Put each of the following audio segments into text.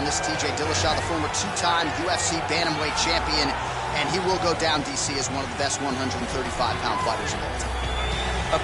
on this TJ Dillashaw, the former two-time UFC bantamweight champion, and he will go down, DC, as one of the best 135-pound fighters of all time.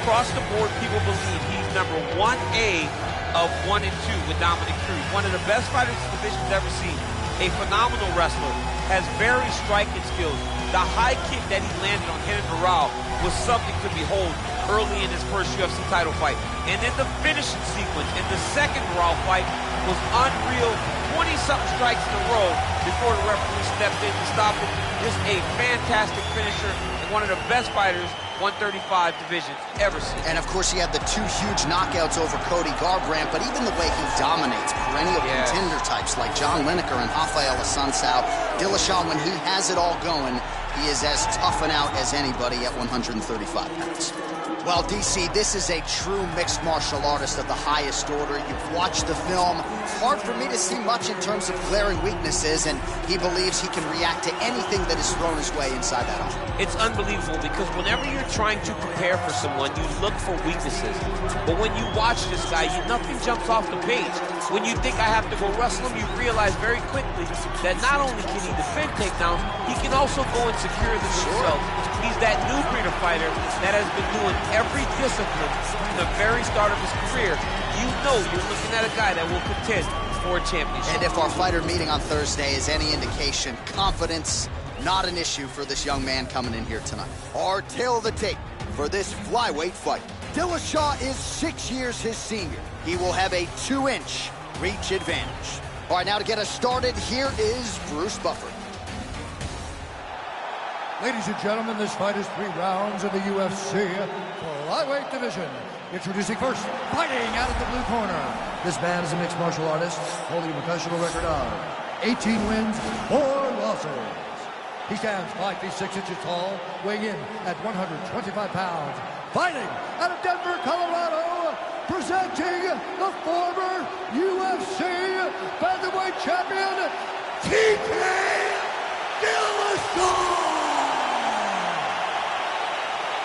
Across the board, people believe he's number 1A of 1 and 2 with Dominic Cruz. One of the best fighters this division's ever seen. A phenomenal wrestler, has very striking skills. The high kick that he landed on Renan Barão was something to behold early in his first UFC title fight. And then the finishing sequence in the second Barão fight was unreal. 20-something strikes in a row before the referee stepped in to stop it. Just a fantastic finisher and one of the best fighters 135 divisions ever seen. And of course, he had the 2 huge knockouts over Cody Garbrandt, but even the way he dominates perennial contender types like John Lineker and Rafael Assunção, Dillashaw, when he has it all going, he is as tough and out as anybody at 135 pounds. Well, DC, this is a true mixed martial artist of the highest order. You've watched the film. Hard for me to see much in terms of glaring weaknesses, and he believes he can react to anything that is thrown his way inside that arm. It's unbelievable because whenever you're trying to prepare for someone, you look for weaknesses. But when you watch this guy, nothing jumps off the page. When you think I have to go wrestle him, you realize very quickly that not only can he defend takedowns, he can also go and secure them himself. He's that new breed of fighter that has been doing every discipline from the very start of his career. You know you're looking at a guy that will contend for a championship. And if our fighter meeting on Thursday is any indication, confidence, not an issue for this young man coming in here tonight. Our tail of the tape for this flyweight fight. Dillashaw is 6 years his senior. He will have a 2-inch reach advantage. All right, now to get us started, here is Bruce Buffer. Ladies and gentlemen, this fight is 3 rounds in the UFC flyweight division. Introducing first, fighting out of the blue corner. This man is a mixed martial artist, holding a professional record of 18 wins, 4 losses. He stands 5 feet 6 inches tall, weighing in at 125 pounds. Fighting out of Denver, Colorado, presenting the former UFC bantamweight champion, TJ Dillashaw.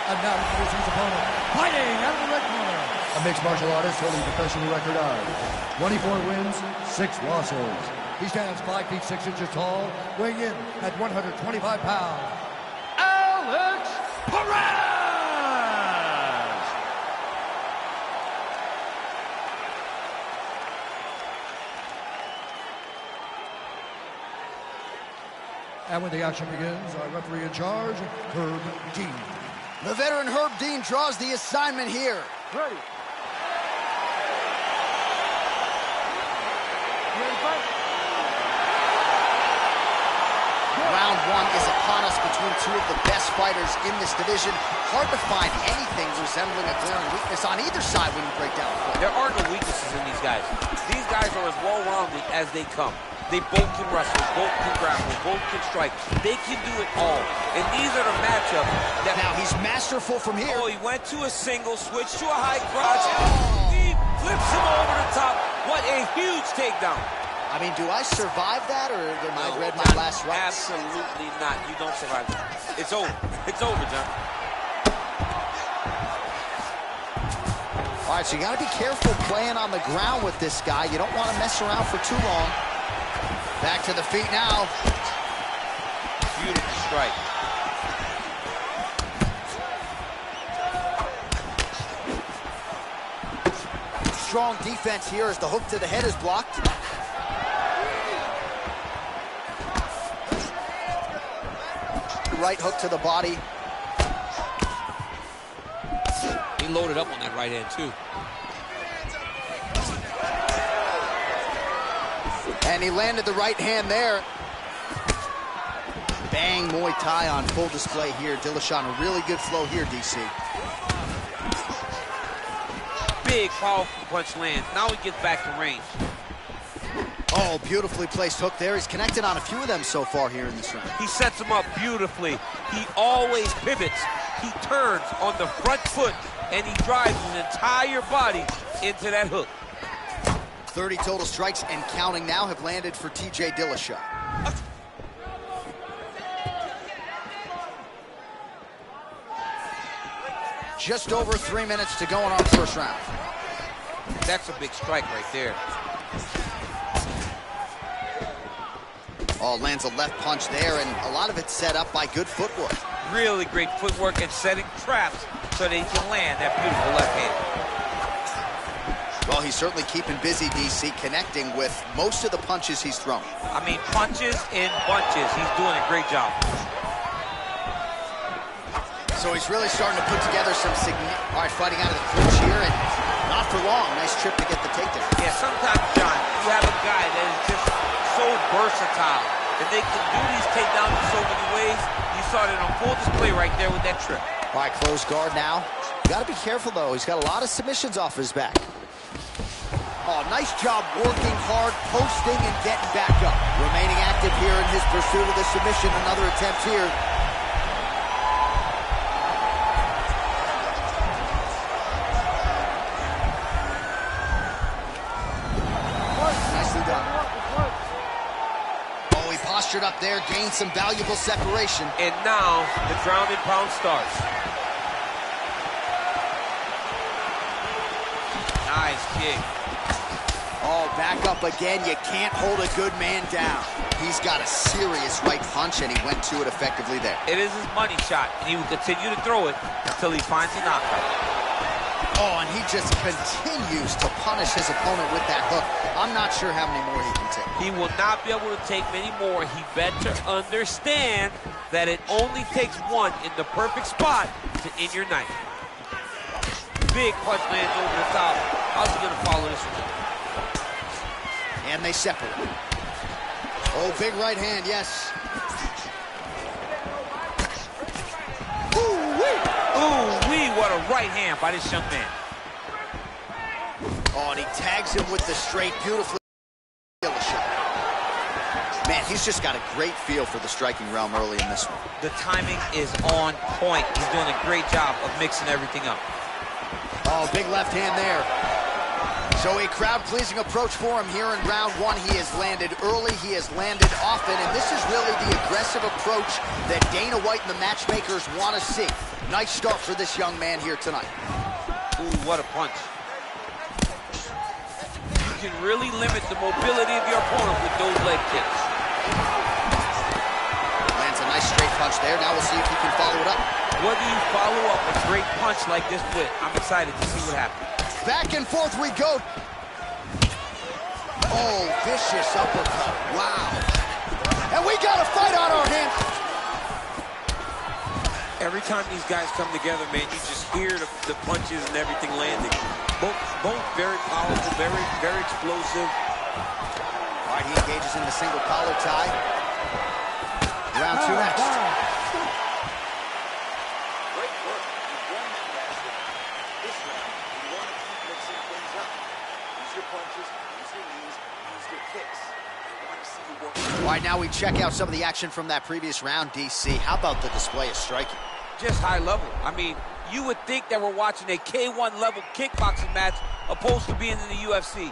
And now introducing his opponent, fighting out of the red corner, a mixed martial artist holding a professional record of 24 wins, 6 losses. He stands 5 feet 6 inches tall, weighing in at 125 pounds. Alex Perez! And when the action begins, our referee in charge, Herb Dean. The veteran Herb Dean draws the assignment here. Ready. Round 1 is upon us between 2 of the best fighters in this division. Hard to find anything resembling a glaring weakness on either side when you break down the fight. There are no weaknesses in these guys. These guys are as well-rounded as they come. They both can wrestle, both can grapple, both can strike. They can do it all. And these are the matchups that... Now he's masterful from here. Oh, he went to a single, switched to a high crotch. Oh. He flips him over the top. What a huge takedown. I mean, do I survive that, or am I read my last rights? Absolutely not. You don't survive that. It's over. It's over, John. All right, so you got to be careful playing on the ground with this guy. You don't want to mess around for too long. Back to the feet now. Beautiful strike. Strong defense here as the hook to the head is blocked. Right hook to the body. He loaded up on that right hand, too. And he landed the right hand there. Bang, Muay Thai on full display here. Dillashaw on a really good flow here, DC. Big, powerful punch lands. Now he gets back to range. Oh, beautifully placed hook there. He's connected on a few of them so far here in this round. He sets him up beautifully. He always pivots. He turns on the front foot, and he drives his entire body into that hook. 30 total strikes and counting now have landed for TJ Dillashaw. Just over 3 minutes to go in our first round. That's a big strike right there. Oh, lands a left punch there, and a lot of it's set up by good footwork. Really great footwork and setting traps so that he can land that beautiful left hand. Well, he's certainly keeping busy, DC, connecting with most of the punches he's thrown. I mean, punches in bunches. He's doing a great job. So he's really starting to put together some all right, fighting out of the clinch here, and not for long. Nice trip to get the takedown. Yeah, sometimes, John, you have a guy that is just so versatile that they can do these takedowns in so many ways. You saw it on full display right there with that trip. All right, close guard now. Got to be careful, though. He's got a lot of submissions off his back. Oh, nice job working hard, posting, and getting back up. Remaining active here in his pursuit of the submission. Another attempt here. Nicely done. Oh, he postured up there, gained some valuable separation. And now the ground and pound starts. Nice kick. Oh, back up again. You can't hold a good man down. He's got a serious right punch, and he went to it effectively there. It is his money shot, and he will continue to throw it until he finds a knockout. Oh, and he just continues to punish his opponent with that hook. I'm not sure how many more he can take. He will not be able to take many more. He better understand that it only takes one in the perfect spot to end your night. Big punch lands over the top. How's he going to follow this one? And they separate. Oh, big right hand, yes. Ooh-wee, what a right hand by this young man. Oh, and he tags him with the straight, beautifully. Man, he's just got a great feel for the striking realm early in this one. The timing is on point. He's doing a great job of mixing everything up. Oh, big left hand there. So a crowd-pleasing approach for him here in round one. He has landed early, he has landed often, and this is really the aggressive approach that Dana White and the matchmakers want to see. Nice start for this young man here tonight. Ooh, what a punch. You can really limit the mobility of your opponent with those leg kicks. Lands a nice straight punch there. Now we'll see if he can follow it up. What do you follow up a great punch like this with? I'm excited to see what happens. Back and forth we go. Oh, vicious uppercut. Wow. And we got a fight on our hands. Every time these guys come together, man, you just hear the punches and everything landing. Both very powerful, very explosive. All right, he engages in the single collar tie. Round two next. All right, now we check out some of the action from that previous round, DC. How about the display of striking? Just high level. I mean, you would think that we're watching a K1 level kickboxing match opposed to being in the UFC.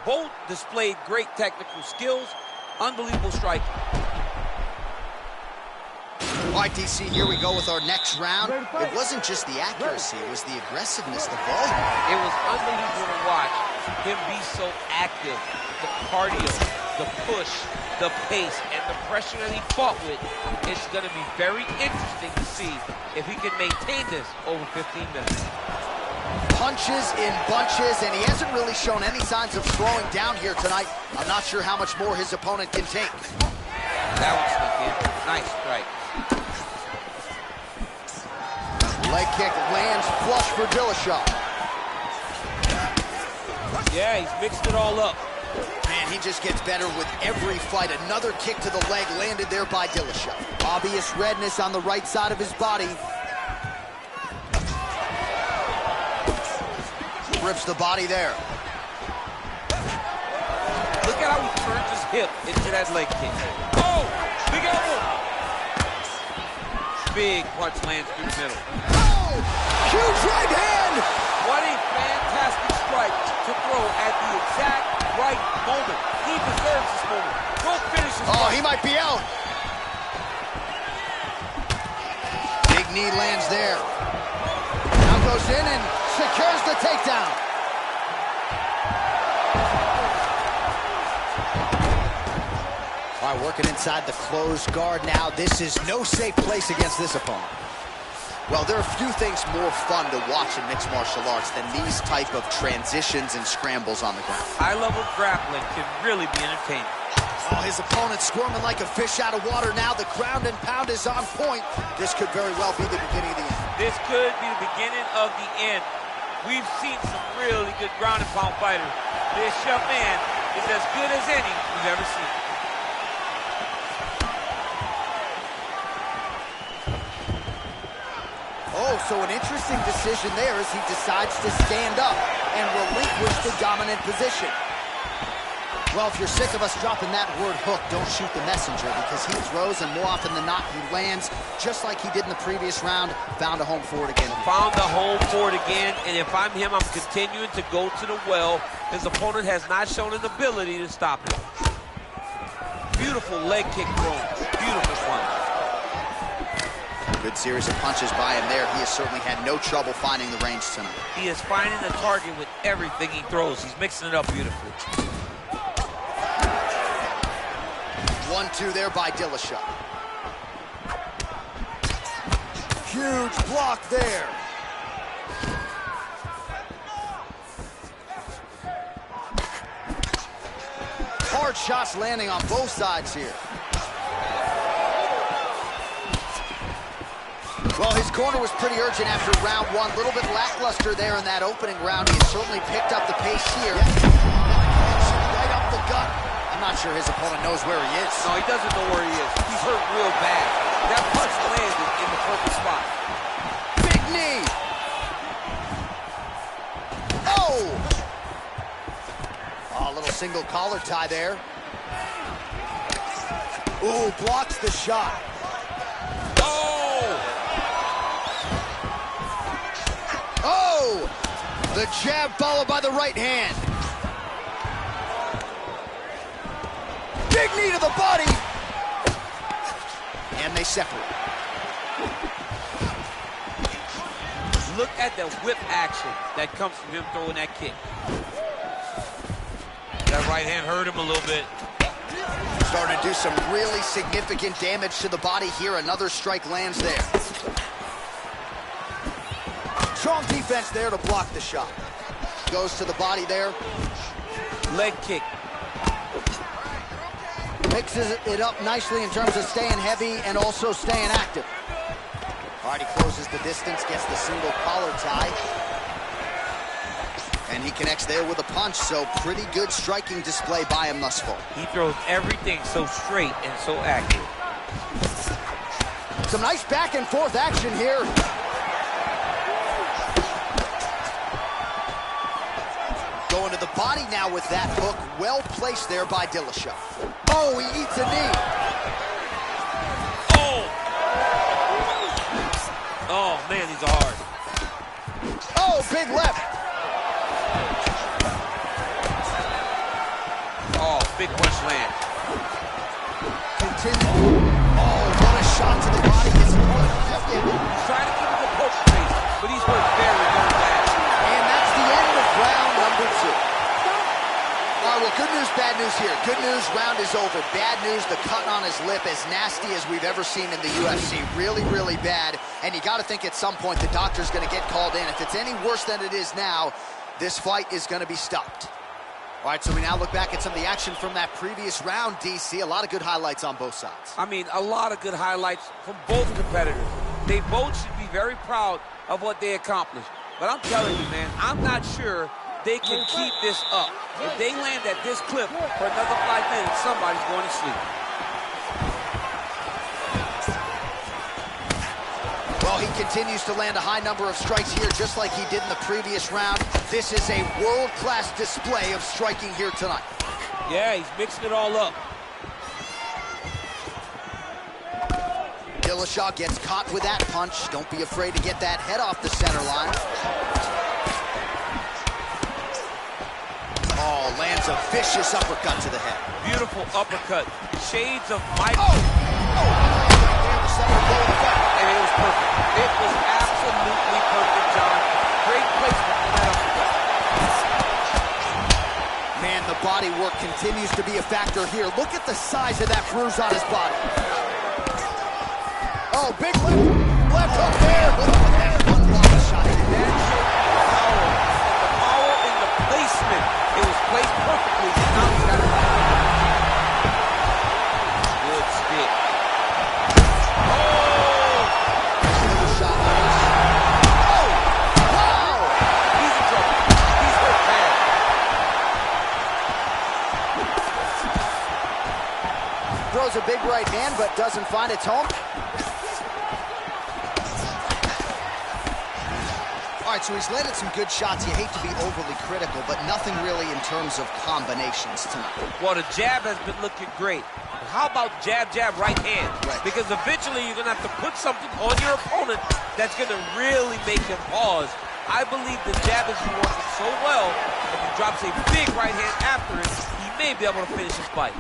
Both displayed great technical skills, unbelievable striking. All right, DC, here we go with our next round. It wasn't just the accuracy, it was the aggressiveness, the volume. It was unbelievable to watch him be so active. The cardio, the push, the pace, and the pressure that he fought with. It's going to be very interesting to see if he can maintain this over 15 minutes. Punches in bunches, and he hasn't really shown any signs of slowing down here tonight. I'm not sure how much more his opponent can take. That one snuck in. Nice strike. Leg kick lands flush for Dillashaw. Yeah, he's mixed it all up. Man, he just gets better with every fight. Another kick to the leg landed there by Dillashaw. Obvious redness on the right side of his body. Rips the body there. Look at how he turns his hip into that leg kick. Oh, big elbow. Big punch lands through the middle. Oh, huge right hand. What a fantastic strike to throw at the exact right moment. He deserves this moment. Go finish this Oh, fight. he might be out. Big knee lands there. Now goes in and secures the takedown. All All right, working inside the closed guard now. This is no safe place against this opponent. Well, there are few things more fun to watch in mixed martial arts than these type of transitions and scrambles on the ground. High-level grappling can really be entertaining. Oh, his opponent squirming like a fish out of water now. The ground and pound is on point. This could very well be the beginning of the end. This could be the beginning of the end. We've seen some really good ground and pound fighters. This young man is as good as any we've ever seen. Oh, so an interesting decision there as he decides to stand up and relinquish the dominant position. Well, if you're sick of us dropping that word hook, don't shoot the messenger, because he throws, and more often than not, he lands just like he did in the previous round. Found a home for it again. Found a home for it again, and if I'm him, I'm continuing to go to the well. His opponent has not shown an ability to stop him. Beautiful leg kick thrown. Beautiful one. Good series of punches by him there. He has certainly had no trouble finding the range tonight. He is finding the target with everything he throws. He's mixing it up beautifully. 1-2 there by Dillashaw. Huge block there. Hard shots landing on both sides here. Well, his corner was pretty urgent after round one. A little bit lackluster there in that opening round. He has certainly picked up the pace here. Right up the gut. I'm not sure his opponent knows where he is. No, he doesn't know where he is. He's hurt real bad. That punch landed in the perfect spot. Big knee. Oh! Oh, a little single collar tie there. Ooh, blocks the shot. Oh! Oh! The jab followed by the right hand. Big knee to the body. And they separate. Look at the whip action that comes from him throwing that kick. That right hand hurt him a little bit. Starting to do some really significant damage to the body here. Another strike lands there. Strong defense there to block the shot. Goes to the body there. Leg kick. Mixes it up nicely in terms of staying heavy and also staying active. All right, he closes the distance, gets the single collar tie. And he connects there with a punch, so pretty good striking display by him thus far. He throws everything so straight and so accurate. Some nice back and forth action here. Going to the body now with that hook. Well placed there by Dillashaw. Oh, he eats a knee. Oh! Oh, man, these are hard. Oh, big left. Oh, big punch land. Continue. Oh, what a shot to the body. His opponent left him. Trying to keep him the poker face, but he's hurt very, very bad. And that's the end of round number 2. All right, well, good news, bad news here. Good news, round is over. Bad news, the cut on his lip, as nasty as we've ever seen in the UFC. Really, really bad. And you got to think at some point the doctor's going to get called in. If it's any worse than it is now, this fight is going to be stopped. All right, so we now look back at some of the action from that previous round, DC. A lot of good highlights on both sides. I mean, a lot of good highlights from both competitors. They both should be very proud of what they accomplished. But I'm telling you, man, I'm not sure they can keep this up. If they land at this clip for another 5 minutes, somebody's going to sleep. Well, he continues to land a high number of strikes here, just like he did in the previous round. This is a world-class display of striking here tonight. Yeah, he's mixing it all up. Dillashaw gets caught with that punch. Don't be afraid to get that head off the center line. Oh, lands a vicious uppercut to the head. Beautiful uppercut. Shades of Mike. Oh! And it was perfect. It was absolutely perfect, John. Great placement for that uppercut. Man, the body work continues to be a factor here. Look at the size of that bruise on his body. Oh, big left hook there. One body shot. That showed the power in the placement. It was placed perfectly. Now he's got it. Good stick. Oh! Shot. Oh! Wow! He's in trouble. He's hurt bad. Throws a big right hand, but doesn't find its home. All right, so he's landed some good shots. You hate to be overly critical, but nothing really in terms of combinations tonight. Well, the jab has been looking great. How about jab, jab, right hand? Right. Because eventually you're going to have to put something on your opponent that's going to really make him pause. I believe the jab is working so well, if he drops a big right hand after it, he may be able to finish his fight.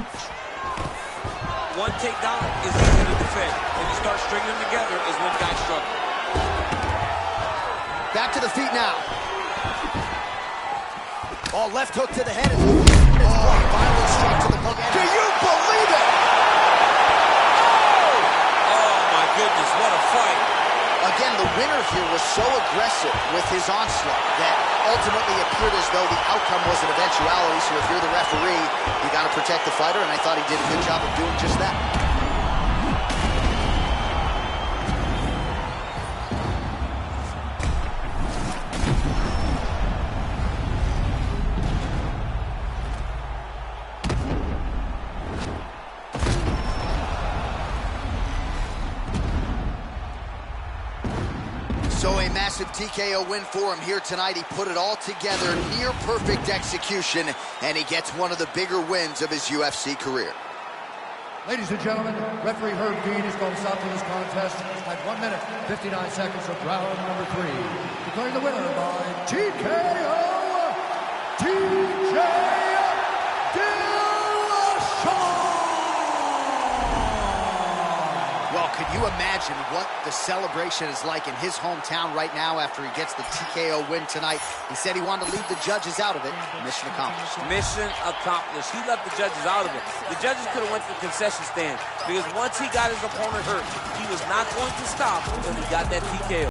One takedown is easy to defend. When you start stringing them together is when guys struggle. Back to the feet now. Oh, left hook to the head. Finally struck to the hook. Do you believe it? Oh, my goodness, what a fight. Again, the winner here was so aggressive with his onslaught that ultimately appeared as though the outcome was an eventuality. So if you're the referee, you got to protect the fighter, and I thought he did a good job of doing just that. So a massive TKO win for him here tonight. He put it all together, near perfect execution, and he gets one of the bigger wins of his UFC career. Ladies and gentlemen, referee Herb Dean has gone south to this contest at 1 minute, 59 seconds of round number 3. Declaring the winner by TKO, TJ Well, could you imagine what the celebration is like in his hometown right now after he gets the TKO win tonight? He said he wanted to leave the judges out of it. Mission accomplished. Mission accomplished. He left the judges out of it. The judges could have went to the concession stand because once he got his opponent hurt, he was not going to stop until he got that TKO.